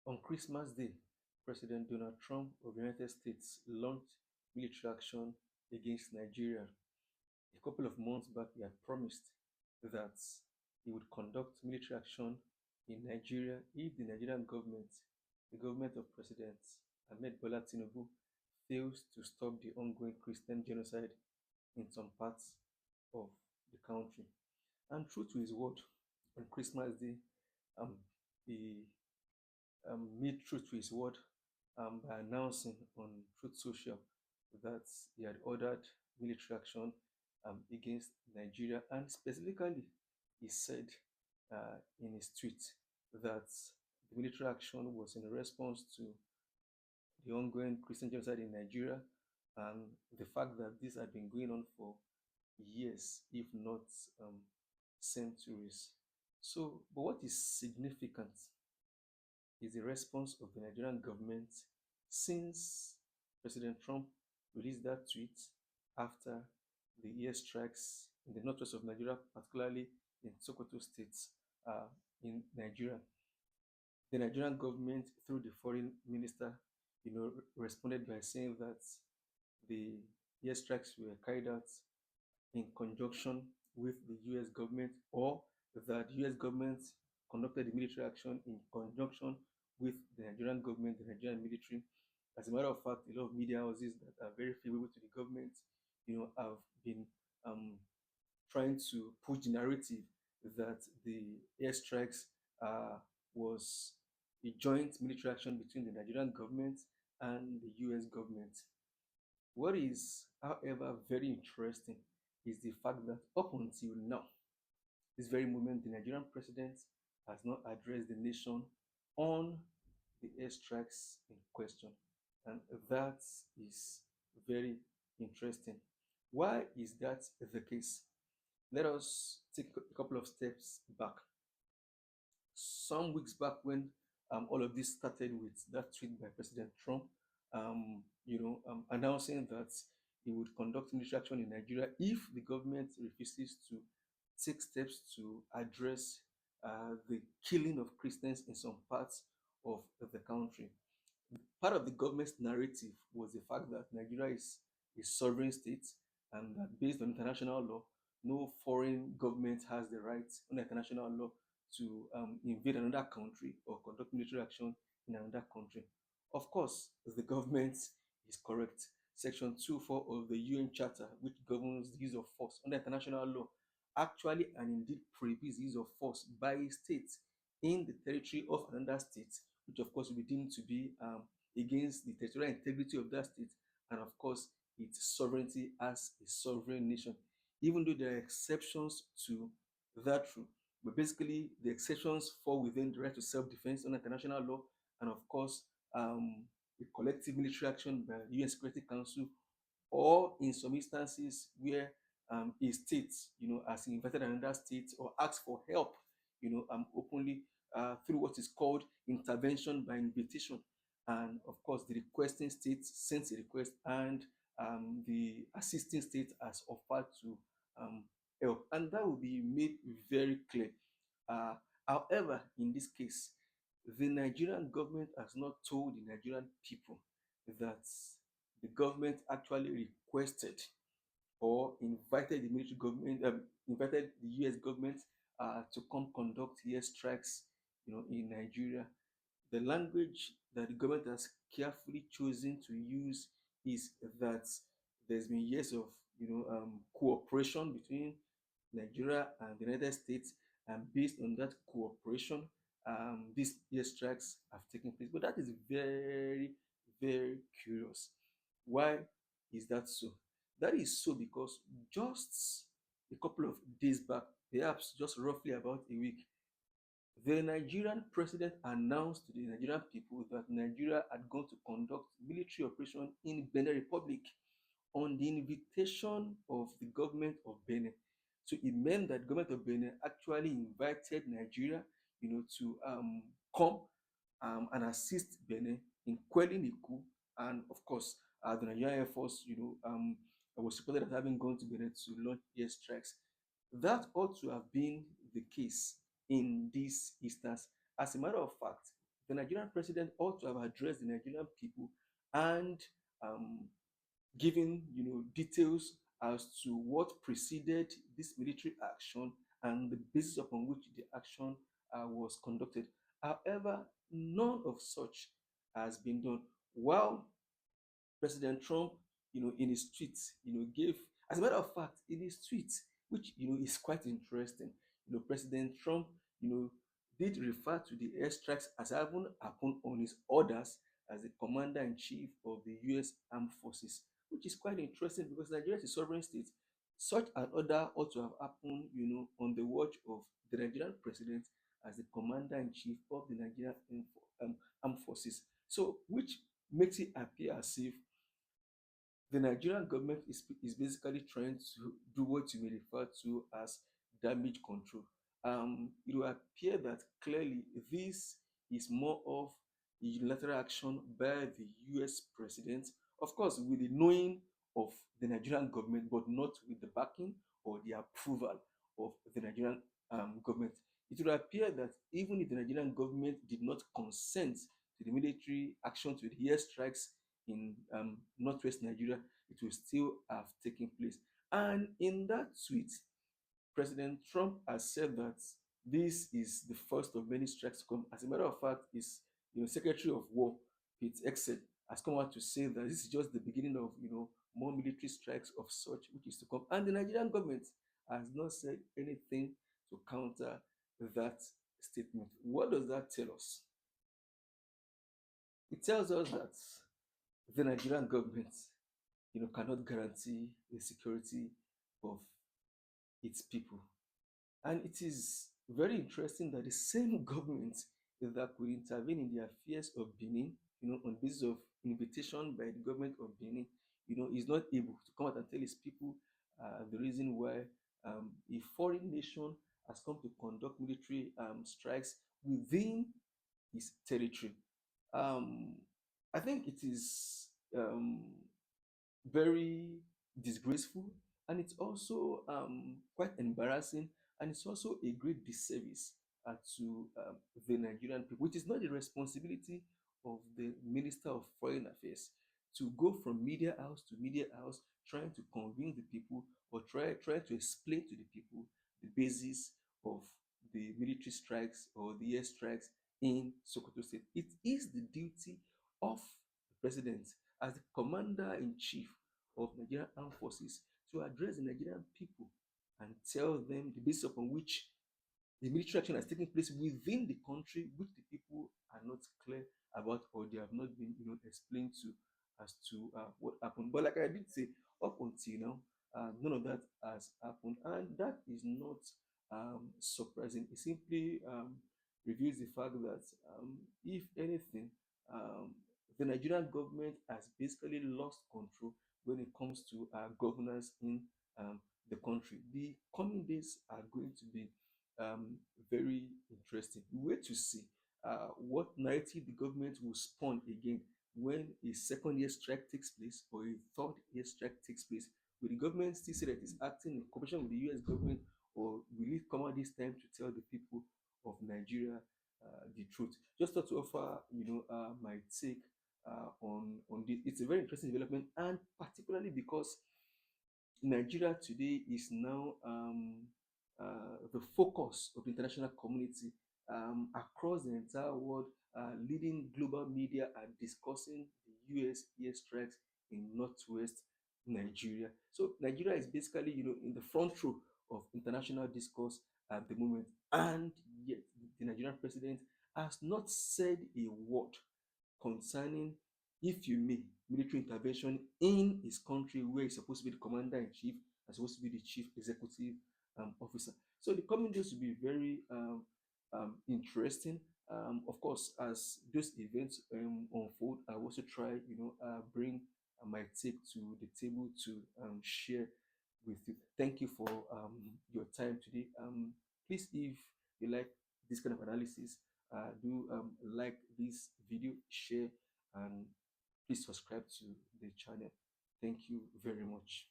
On Christmas Day, President Donald Trump of the United States launched military action against Nigeria. A couple of months back, he had promised that he would conduct military action in Nigeria if the Nigerian government, the government of President Ahmed Bola Tinubu, fails to stop the ongoing Christian genocide in some parts of the country. And true to his word, on Christmas Day, um, he made true to his word by announcing on Truth Social that he had ordered military action against Nigeria. And specifically, he said in his tweet that the military action was in response to the ongoing Christian genocide in Nigeria and the fact that this had been going on for years, if not centuries. So, but what is significant is the response of the Nigerian government since President Trump released that tweet after the airstrikes in the northwest of Nigeria, particularly in Sokoto State uh, in Nigeria. The Nigerian government, through the foreign minister, responded by saying that the airstrikes were carried out in conjunction with the US government, or that the US government conducted the military action in conjunction with the Nigerian government, the Nigerian military. As a matter of fact, a lot of media houses that are very favorable to the government, have been um, trying to push the narrative that the airstrikes was a joint military action between the Nigerian government and the US government. What is, however, very interesting is the fact that up until now, this very moment, the Nigerian president has not addressed the nation on the airstrikes in question. And that is very interesting. Why is that the case? Let us take a couple of steps back. Some weeks back, when all of this started with that tweet by President Trump, announcing that he would conduct military action in Nigeria if the government refuses to take steps to address the killing of Christians in some parts of the country. Part of the government's narrative was the fact that Nigeria is a sovereign state and that based on international law, no foreign government has the right under international law to invade another country or conduct military action in another country. Of course, the government is correct. Section 2.4 of the UN Charter, which governs the use of force under international law, actually and indeed prohibits the use of force by a state in the territory of another state, which of course will be deemed to be against the territorial integrity of that state and of course its sovereignty as a sovereign nation, even though there are exceptions to that rule. But basically, the exceptions fall within the right to self-defense under international law and of course the collective military action by the UN Security Council, or in some instances where a state, has invited another state or asked for help, openly through what is called intervention by invitation. And of course, the requesting state sends a request, and the assisting state has offered to help. And that will be made very clear. Uh, However, in this case, the Nigerian government has not told the Nigerian people that the government actually requested or invited the military government, invited the US government to come conduct airstrikes, in Nigeria. The language that the government has carefully chosen to use is that there's been years of, cooperation between Nigeria and the United States, and based on that cooperation, these airstrikes have taken place. But that is very, very curious. Why is that so? That is so because just a couple of days back, perhaps just roughly about a week, the Nigerian president announced to the Nigerian people that Nigeria had gone to conduct military operation in Benin Republic on the invitation of the government of Benin. So it meant that the government of Benin actually invited Nigeria, to come and assist Benin in quelling the coup. And of course, the Nigerian Air Force, was supported as having gone to Benin to launch airstrikes. That ought to have been the case in this instance. As a matter of fact, the Nigerian president ought to have addressed the Nigerian people and um, giving details as to what preceded this military action and the basis upon which the action was conducted. However, none of such has been done. While President Trump, in his tweets, gave, as a matter of fact, in his tweets, which is quite interesting, President Trump, you know, did refer to the airstrikes as having happened on his orders as the commander in chief of the U.S. Armed Forces, which is quite interesting because Nigeria is a sovereign state. Such an order ought to have happened, on the watch of the Nigerian president as the commander in chief of the Nigerian Armed Forces. So, which makes it appear as if the Nigerian government is basically trying to do what you may refer to as damage control. It will appear that clearly this is more of a unilateral action by the US president, of course, with the knowing of the Nigerian government, but not with the backing or the approval of the Nigerian government. It will appear that even if the Nigerian government did not consent to the military action, to the airstrikes in northwest Nigeria, it will still have taken place. And in that tweet, President Trump has said that this is the first of many strikes to come. As a matter of fact, his Secretary of War, Pete Hegseth, has come out to say that this is just the beginning of more military strikes of such which is to come. And the Nigerian government has not said anything to counter that statement. What does that tell us? It tells us that the Nigerian government cannot guarantee the security of its people. And it is very interesting that the same government that could intervene in the affairs of Benin, on basis of invitation by the government of Benin, is not able to come out and tell its people the reason why a foreign nation has come to conduct military strikes within its territory. Um, I think it is very disgraceful, and it's also quite embarrassing, and it's also a great disservice to the Nigerian people, which is not the responsibility of the Minister of Foreign Affairs to go from media house to media house trying to convince the people or try to explain to the people the basis of the military strikes or the air strikes in Sokoto State. It is the duty of the president as the commander in chief of Nigerian armed forces to address the Nigerian people and tell them the basis upon which the military action has taken place within the country, which the people are not clear about or they have not been explained to as to what happened. But like I did say, up until now, none of that has happened, and that is not surprising. It simply reveals the fact that, if anything, um, the Nigerian government has basically lost control when it comes to governance in um, the country. The coming days are going to be very interesting. We wait to see what narrative the government will spawn again when a second year strike takes place or a third year strike takes place. Will the government still say that it's acting in cooperation with the US government, or will it come out this time to tell the people of Nigeria the truth? Just thought to offer, my take on this. It's a very interesting development, and particularly because Nigeria today is now the focus of the international community across the entire world. Leading global media are discussing the U.S. airstrikes in northwest Nigeria. So Nigeria is basically, in the front row of international discourse at the moment, and yet the Nigerian president has not said a word concerning, if you may, military intervention in his country where he's supposed to be the commander in chief and supposed to be the chief executive officer. So the coming days will be very interesting. Of course, as those events unfold, I will also try, bring my take to the table to share with you. Thank you for your time today. Please, if you like this kind of analysis, do like this video, share, and please subscribe to the channel. Thank you very much.